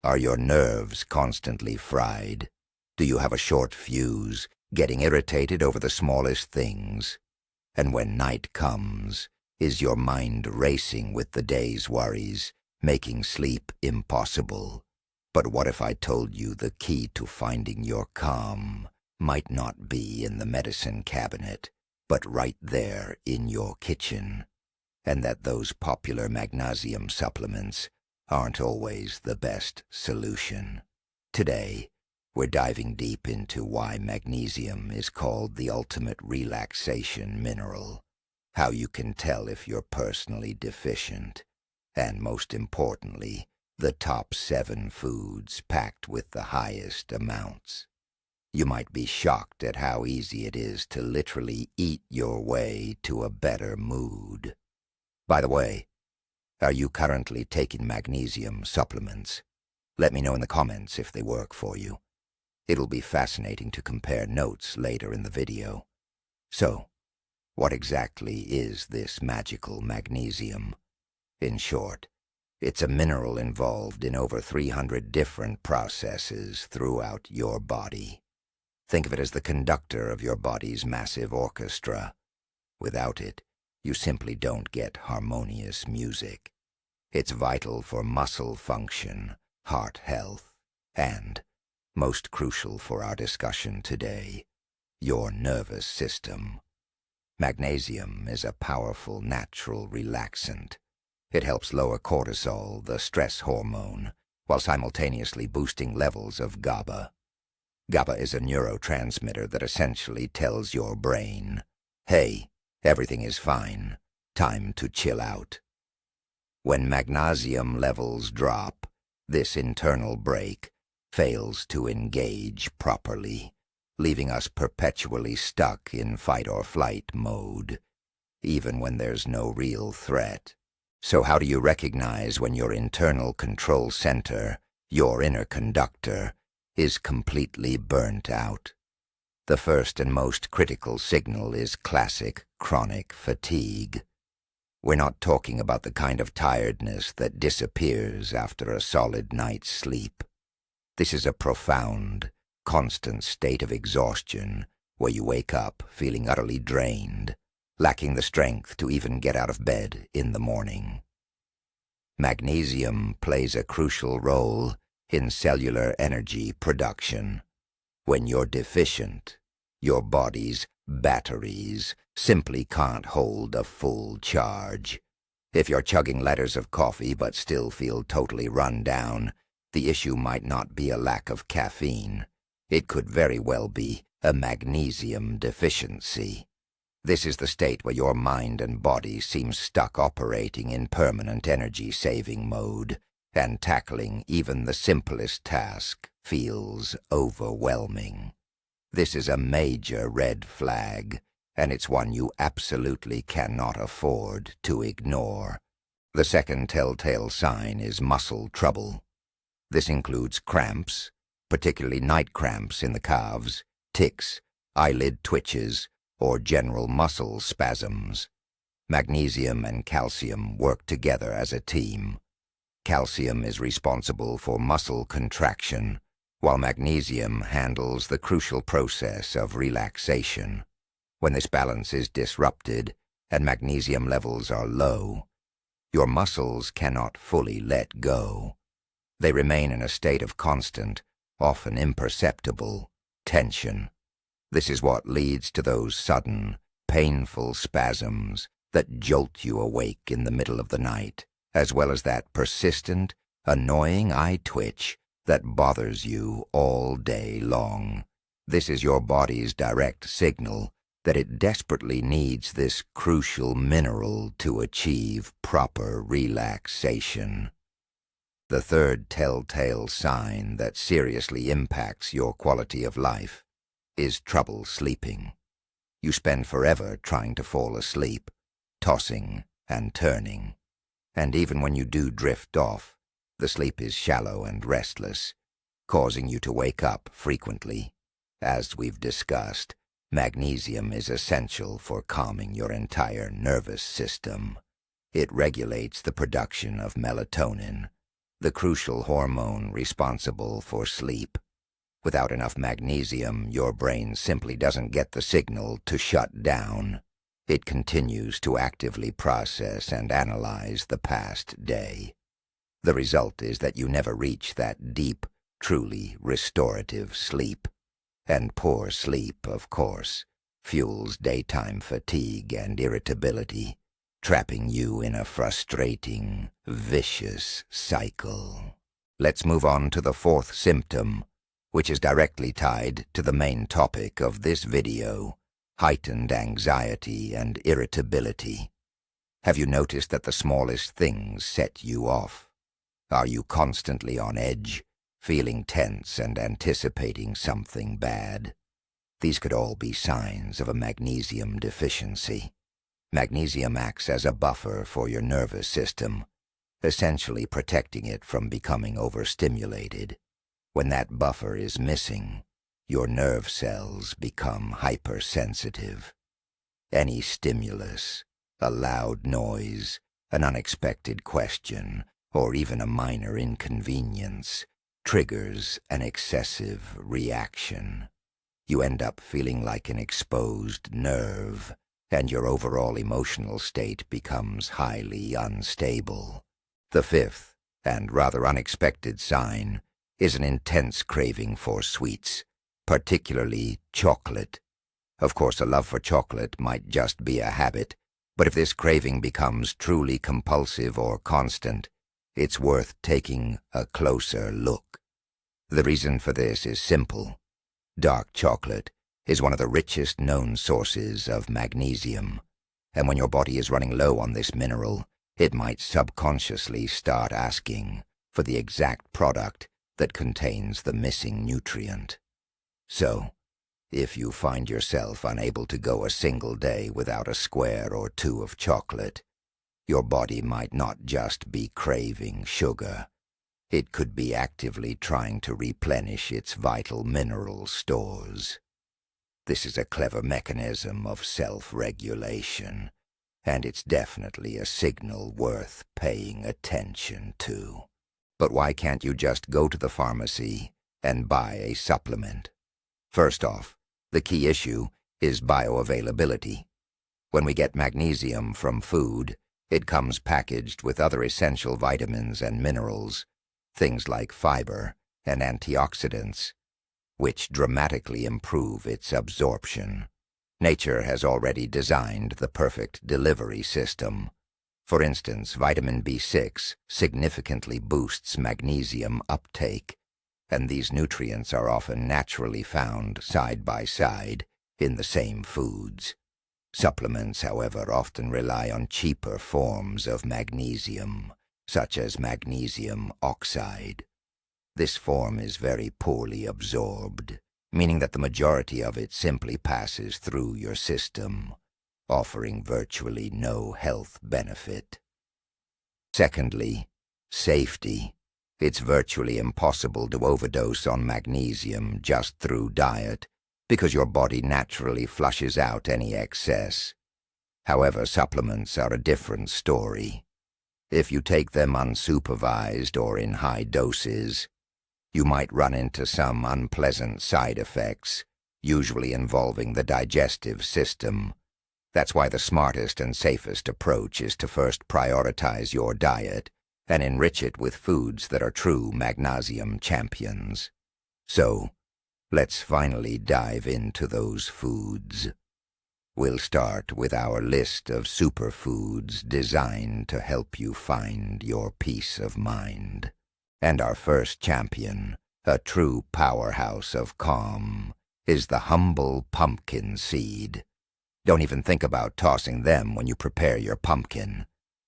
Are your nerves constantly fried? Do you have a short fuse, getting irritated over the smallest things? And when night comes, is your mind racing with the day's worries, making sleep impossible? But what if I told you the key to finding your calm might not be in the medicine cabinet, but right there in your kitchen, and that those popular magnesium supplements aren't always the best solution? Today, we're diving deep into why magnesium is called the ultimate relaxation mineral, how you can tell if you're personally deficient, and most importantly, the top 7 foods packed with the highest amounts. You might be shocked at how easy it is to literally eat your way to a better mood. By the way, are you currently taking magnesium supplements? Let me know in the comments if they work for you. It'll be fascinating to compare notes later in the video. So, what exactly is this magical magnesium? In short, it's a mineral involved in over 300 different processes throughout your body. Think of it as the conductor of your body's massive orchestra. Without it, you simply don't get harmonious music. It's vital for muscle function, heart health, and, most crucial for our discussion today, your nervous system. Magnesium is a powerful natural relaxant. It helps lower cortisol, the stress hormone, while simultaneously boosting levels of GABA. GABA is a neurotransmitter that essentially tells your brain, hey, everything is fine, time to chill out. When magnesium levels drop, this internal brake fails to engage properly, leaving us perpetually stuck in fight-or-flight mode, even when there's no real threat. So how do you recognize when your internal control center, your inner conductor, is completely burnt out? The first and most critical signal is classic chronic fatigue. We're not talking about the kind of tiredness that disappears after a solid night's sleep. This is a profound, constant state of exhaustion where you wake up feeling utterly drained, lacking the strength to even get out of bed in the morning. Magnesium plays a crucial role in cellular energy production. When you're deficient, your body's batteries simply can't hold a full charge. If you're chugging letters of coffee but still feel totally run down, the issue might not be a lack of caffeine. It could very well be a magnesium deficiency. This is the state where your mind and body seem stuck operating in permanent energy-saving mode, and tackling even the simplest task feels overwhelming. This is a major red flag, and it's one you absolutely cannot afford to ignore. The second telltale sign is muscle trouble. This includes cramps, particularly night cramps in the calves, tics, eyelid twitches, or general muscle spasms. Magnesium and calcium work together as a team. Calcium is responsible for muscle contraction, while magnesium handles the crucial process of relaxation. When this balance is disrupted and magnesium levels are low, your muscles cannot fully let go. They remain in a state of constant, often imperceptible, tension. This is what leads to those sudden, painful spasms that jolt you awake in the middle of the night, as well as that persistent, annoying eye twitch that bothers you all day long. This is your body's direct signal that it desperately needs this crucial mineral to achieve proper relaxation. The third telltale sign that seriously impacts your quality of life is trouble sleeping. You spend forever trying to fall asleep, tossing and turning. And even when you do drift off, the sleep is shallow and restless, causing you to wake up frequently. As we've discussed, magnesium is essential for calming your entire nervous system. It regulates the production of melatonin, the crucial hormone responsible for sleep. Without enough magnesium, your brain simply doesn't get the signal to shut down. It continues to actively process and analyze the past day. The result is that you never reach that deep, truly restorative sleep. And poor sleep, of course, fuels daytime fatigue and irritability, trapping you in a frustrating, vicious cycle. Let's move on to the fourth symptom, which is directly tied to the main topic of this video: heightened anxiety and irritability. Have you noticed that the smallest things set you off? Are you constantly on edge, feeling tense and anticipating something bad? These could all be signs of a magnesium deficiency. Magnesium acts as a buffer for your nervous system, essentially protecting it from becoming overstimulated. When that buffer is missing, your nerve cells become hypersensitive. Any stimulus, a loud noise, an unexpected question, or even a minor inconvenience, triggers an excessive reaction. You end up feeling like an exposed nerve, and your overall emotional state becomes highly unstable. The fifth, and rather unexpected sign, is an intense craving for sweets, particularly chocolate. Of course, a love for chocolate might just be a habit, but if this craving becomes truly compulsive or constant, it's worth taking a closer look. The reason for this is simple. Dark chocolate is one of the richest known sources of magnesium, and when your body is running low on this mineral, it might subconsciously start asking for the exact product that contains the missing nutrient. So, if you find yourself unable to go a single day without a square or two of chocolate, your body might not just be craving sugar. It could be actively trying to replenish its vital mineral stores. This is a clever mechanism of self-regulation, and it's definitely a signal worth paying attention to. But why can't you just go to the pharmacy and buy a supplement? First off, the key issue is bioavailability. When we get magnesium from food, it comes packaged with other essential vitamins and minerals, things like fiber and antioxidants, which dramatically improve its absorption. Nature has already designed the perfect delivery system. For instance, vitamin B6 significantly boosts magnesium uptake, and these nutrients are often naturally found side by side in the same foods. Supplements, however, often rely on cheaper forms of magnesium, such as magnesium oxide. This form is very poorly absorbed, meaning that the majority of it simply passes through your system, offering virtually no health benefit. Secondly, safety. It's virtually impossible to overdose on magnesium just through diet, because your body naturally flushes out any excess. However, supplements are a different story. If you take them unsupervised or in high doses, you might run into some unpleasant side effects, usually involving the digestive system. That's why the smartest and safest approach is to first prioritize your diet and enrich it with foods that are true magnesium champions. So, let's finally dive into those foods. We'll start with our list of superfoods designed to help you find your peace of mind. And our first champion, a true powerhouse of calm, is the humble pumpkin seed. Don't even think about tossing them when you prepare your pumpkin.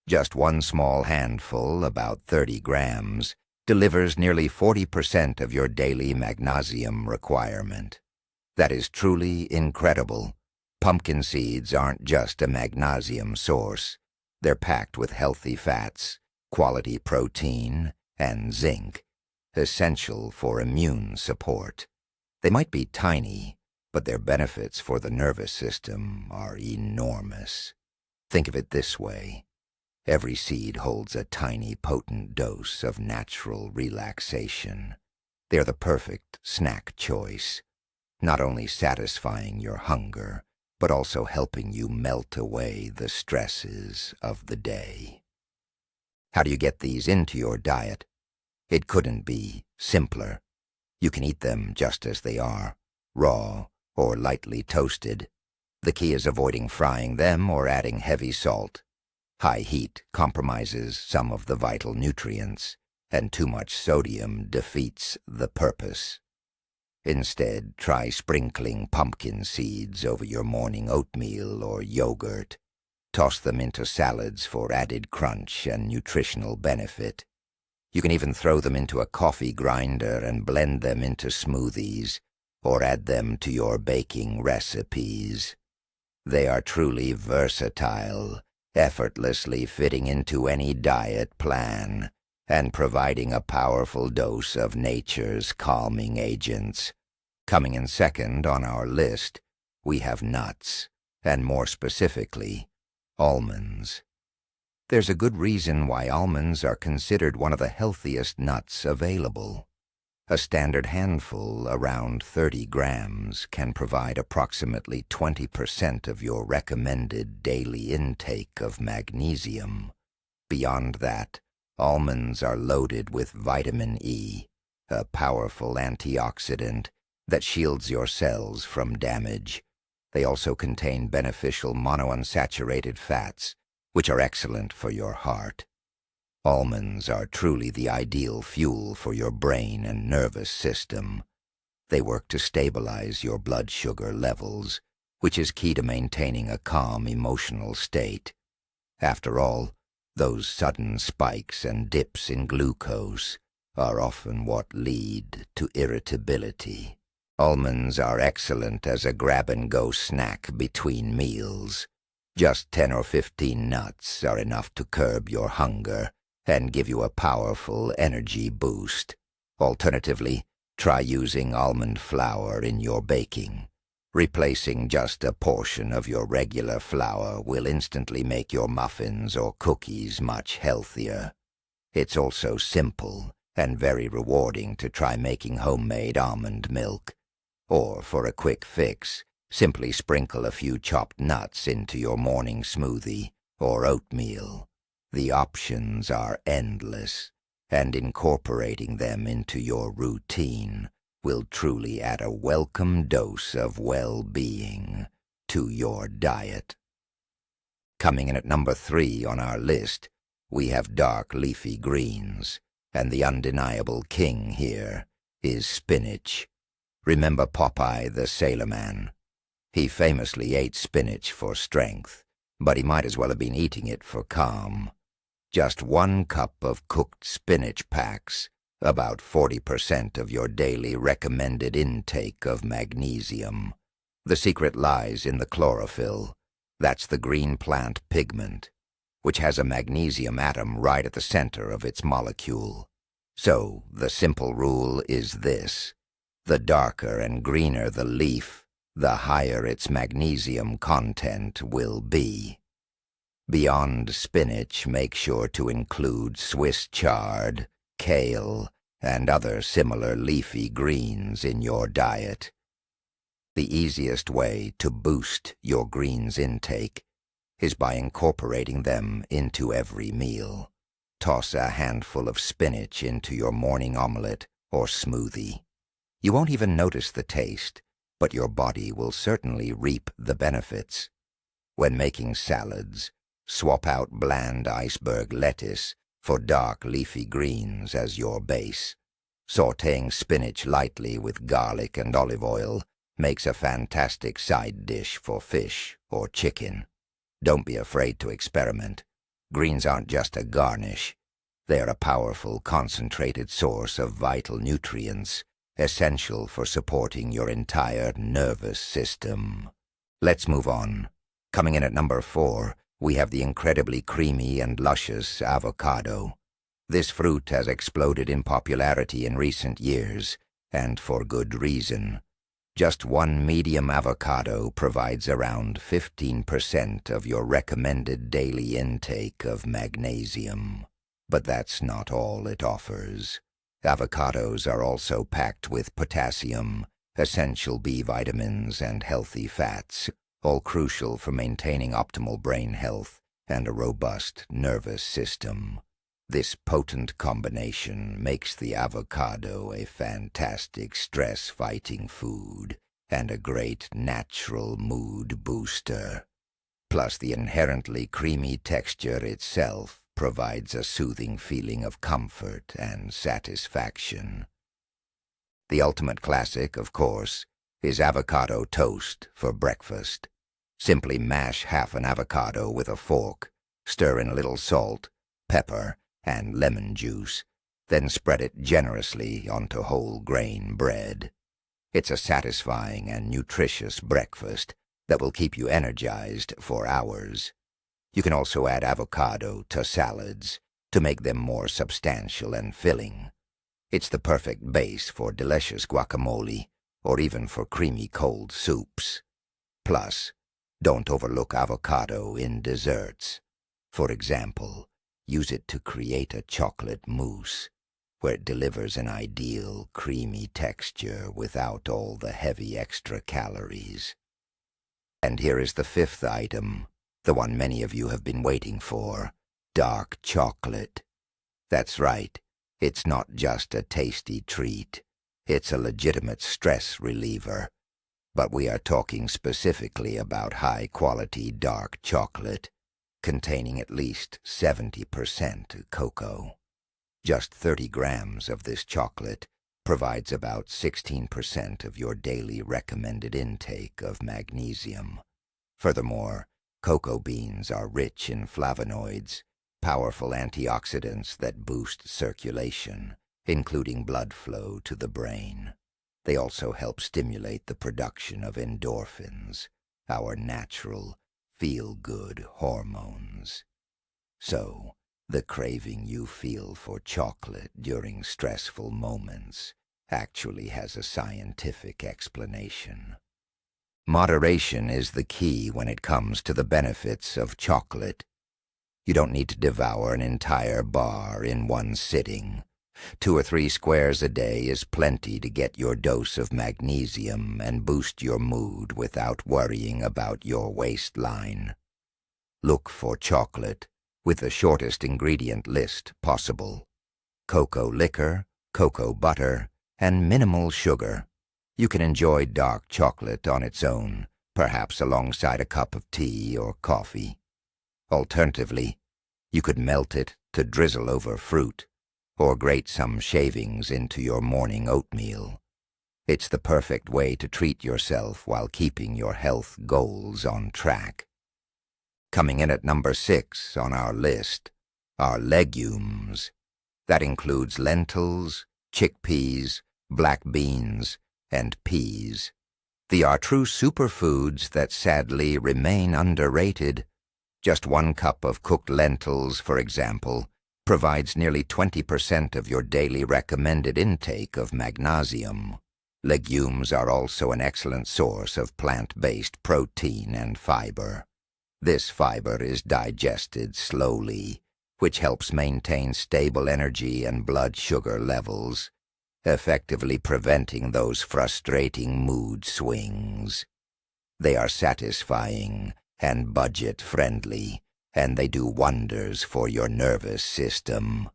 Just one small handful, about 30 grams, delivers nearly 40% of your daily magnesium requirement. That is truly incredible. Pumpkin seeds aren't just a magnesium source. They're packed with healthy fats, quality protein, and zinc, essential for immune support. They might be tiny, but their benefits for the nervous system are enormous. Think of it this way. Every seed holds a tiny, potent dose of natural relaxation. They're the perfect snack choice, not only satisfying your hunger, but also helping you melt away the stresses of the day. How do you get these into your diet? It couldn't be simpler. You can eat them just as they are, raw or lightly toasted. The key is avoiding frying them or adding heavy salt. High heat compromises some of the vital nutrients, and too much sodium defeats the purpose. Instead, try sprinkling pumpkin seeds over your morning oatmeal or yogurt. Toss them into salads for added crunch and nutritional benefit. You can even throw them into a coffee grinder and blend them into smoothies, or add them to your baking recipes. They are truly versatile, effortlessly fitting into any diet plan, and providing a powerful dose of nature's calming agents. Coming in second on our list, we have nuts, and more specifically, almonds. There's a good reason why almonds are considered one of the healthiest nuts available. A standard handful, around 30 grams, can provide approximately 20% of your recommended daily intake of magnesium. Beyond that, almonds are loaded with vitamin E, a powerful antioxidant that shields your cells from damage. They also contain beneficial monounsaturated fats, which are excellent for your heart. Almonds are truly the ideal fuel for your brain and nervous system. They work to stabilize your blood sugar levels, which is key to maintaining a calm emotional state. After all, those sudden spikes and dips in glucose are often what lead to irritability. Almonds are excellent as a grab-and-go snack between meals. Just 10 or 15 nuts are enough to curb your hunger and give you a powerful energy boost. Alternatively, try using almond flour in your baking. Replacing just a portion of your regular flour will instantly make your muffins or cookies much healthier. It's also simple and very rewarding to try making homemade almond milk. Or, for a quick fix, simply sprinkle a few chopped nuts into your morning smoothie or oatmeal. The options are endless, and incorporating them into your routine will truly add a welcome dose of well-being to your diet. Coming in at number 3 on our list, we have dark leafy greens, and the undeniable king here is spinach. Remember Popeye the Sailor Man? He famously ate spinach for strength, but he might as well have been eating it for calm. Just 1 cup of cooked spinach packs about 40% of your daily recommended intake of magnesium. The secret lies in the chlorophyll. That's the green plant pigment, which has a magnesium atom right at the center of its molecule. So, the simple rule is this: the darker and greener the leaf, the higher its magnesium content will be. Beyond spinach, make sure to include Swiss chard, kale, and other similar leafy greens in your diet. The easiest way to boost your greens intake is by incorporating them into every meal. Toss a handful of spinach into your morning omelette or smoothie. You won't even notice the taste, but your body will certainly reap the benefits. When making salads, swap out bland iceberg lettuce for dark leafy greens as your base. Sautéing spinach lightly with garlic and olive oil makes a fantastic side dish for fish or chicken. Don't be afraid to experiment. Greens aren't just a garnish. They're a powerful, concentrated source of vital nutrients, essential for supporting your entire nervous system. Let's move on. Coming in at number 4, we have the incredibly creamy and luscious avocado. This fruit has exploded in popularity in recent years, and for good reason. Just one medium avocado provides around 15% of your recommended daily intake of magnesium. But that's not all it offers. Avocados are also packed with potassium, essential B vitamins, and healthy fats, all crucial for maintaining optimal brain health and a robust nervous system. This potent combination makes the avocado a fantastic stress-fighting food and a great natural mood booster. Plus, the inherently creamy texture itself provides a soothing feeling of comfort and satisfaction. The ultimate classic, of course, is avocado toast for breakfast. Simply mash half an avocado with a fork, stir in a little salt, pepper, and lemon juice, then spread it generously onto whole grain bread. It's a satisfying and nutritious breakfast that will keep you energized for hours. You can also add avocado to salads to make them more substantial and filling. It's the perfect base for delicious guacamole or even for creamy cold soups. Plus, don't overlook avocado in desserts. For example, use it to create a chocolate mousse, where it delivers an ideal creamy texture without all the heavy extra calories. And here is the fifth item, the one many of you have been waiting for: dark chocolate. That's right, it's not just a tasty treat, it's a legitimate stress reliever. But we are talking specifically about high-quality dark chocolate, containing at least 70% cocoa. Just 30 grams of this chocolate provides about 16% of your daily recommended intake of magnesium. Furthermore, cocoa beans are rich in flavonoids, powerful antioxidants that boost circulation, including blood flow to the brain. They also help stimulate the production of endorphins, our natural, feel-good hormones. So, the craving you feel for chocolate during stressful moments actually has a scientific explanation. Moderation is the key when it comes to the benefits of chocolate. You don't need to devour an entire bar in one sitting. 2 or 3 squares a day is plenty to get your dose of magnesium and boost your mood without worrying about your waistline. Look for chocolate with the shortest ingredient list possible: cocoa liquor, cocoa butter, and minimal sugar. You can enjoy dark chocolate on its own, perhaps alongside a cup of tea or coffee. Alternatively, you could melt it to drizzle over fruit, or grate some shavings into your morning oatmeal. It's the perfect way to treat yourself while keeping your health goals on track. Coming in at number 6 on our list are legumes. That includes lentils, chickpeas, black beans, and peas. They are true superfoods that sadly remain underrated. Just 1 cup of cooked lentils, for example, provides nearly 20% of your daily recommended intake of magnesium. Legumes are also an excellent source of plant-based protein and fiber. This fiber is digested slowly, which helps maintain stable energy and blood sugar levels, effectively preventing those frustrating mood swings. They are satisfying and budget-friendly, and they do wonders for your nervous system.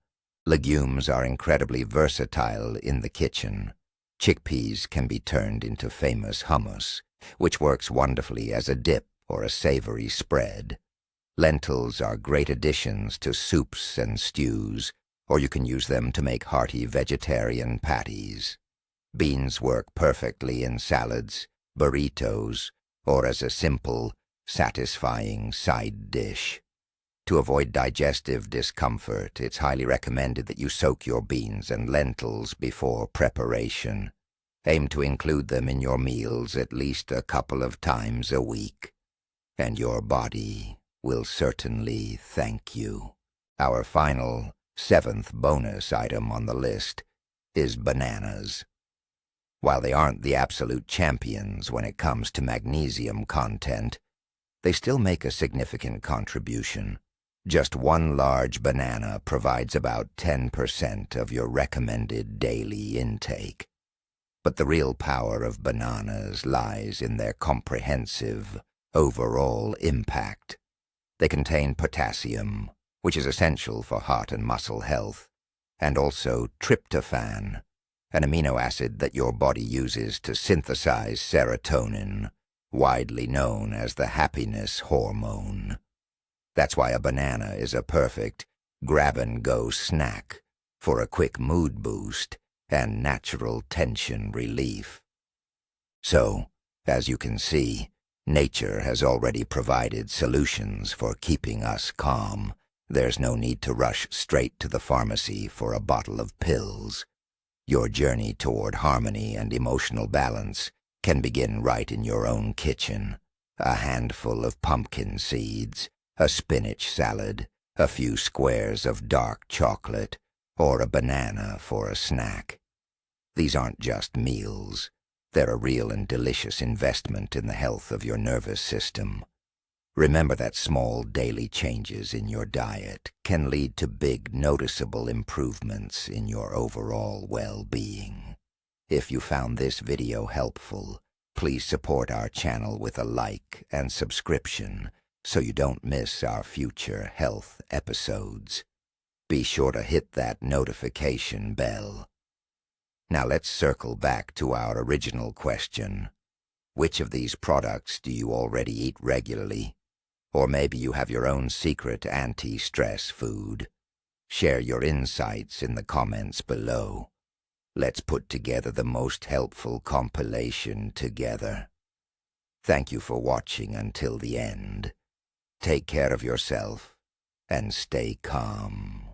Legumes are incredibly versatile in the kitchen. Chickpeas can be turned into famous hummus, which works wonderfully as a dip or a savory spread. Lentils are great additions to soups and stews, or you can use them to make hearty vegetarian patties. Beans work perfectly in salads, burritos, or as a simple, satisfying side dish. To avoid digestive discomfort, it's highly recommended that you soak your beans and lentils before preparation. Aim to include them in your meals at least a couple of times a week, and your body will certainly thank you. Our final, 7th bonus item on the list is bananas. While they aren't the absolute champions when it comes to magnesium content, they still make a significant contribution. Just one large banana provides about 10% of your recommended daily intake. But the real power of bananas lies in their comprehensive, overall impact. They contain potassium, which is essential for heart and muscle health, and also tryptophan, an amino acid that your body uses to synthesize serotonin, widely known as the happiness hormone. That's why a banana is a perfect grab-and-go snack for a quick mood boost and natural tension relief. So, as you can see, nature has already provided solutions for keeping us calm. There's no need to rush straight to the pharmacy for a bottle of pills. Your journey toward harmony and emotional balance can begin right in your own kitchen. A handful of pumpkin seeds, a spinach salad, a few squares of dark chocolate, or a banana for a snack. These aren't just meals. They're a real and delicious investment in the health of your nervous system. Remember that small daily changes in your diet can lead to big, noticeable improvements in your overall well-being. If you found this video helpful, please support our channel with a like and subscription so you don't miss our future health episodes. Be sure to hit that notification bell. Now let's circle back to our original question. Which of these products do you already eat regularly? Or maybe you have your own secret anti-stress food. Share your insights in the comments below. Let's put together the most helpful compilation together. Thank you for watching until the end. Take care of yourself and stay calm.